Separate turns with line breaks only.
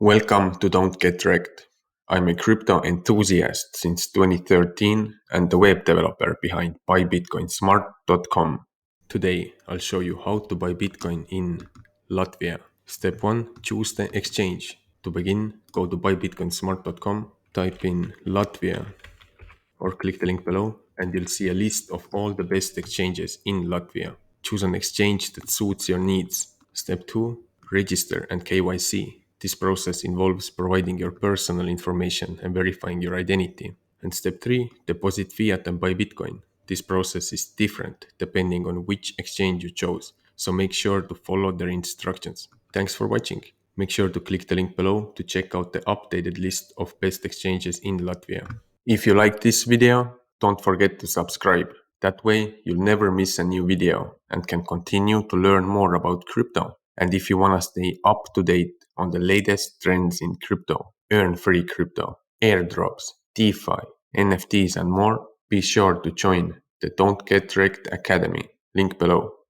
Welcome to Don't Get Wrecked. I'm a crypto enthusiast since 2013 and the web developer behind buybitcoinsmart.com. Today, I'll show you how to buy Bitcoin in Latvia. Step 1. Choose the exchange. To begin, go to buybitcoinsmart.com, type in Latvia or click the link below and you'll see a list of all the best exchanges in Latvia. Choose an exchange that suits your needs. Step 2. Register and KYC. This process involves providing your personal information and verifying your identity. And step 3. Deposit fiat and buy Bitcoin. This process is different depending on which exchange you chose, so make sure to follow their instructions. Thanks for watching. Make sure to click the link below to check out the updated list of best exchanges in Latvia. If you like this video, don't forget to subscribe. That way you'll never miss a new video and can continue to learn more about crypto. And if you want to stay up to date on the latest trends in crypto, earn free crypto, airdrops, DeFi, NFTs and more, be sure to join the Don't Get Wrecked Academy. Link below.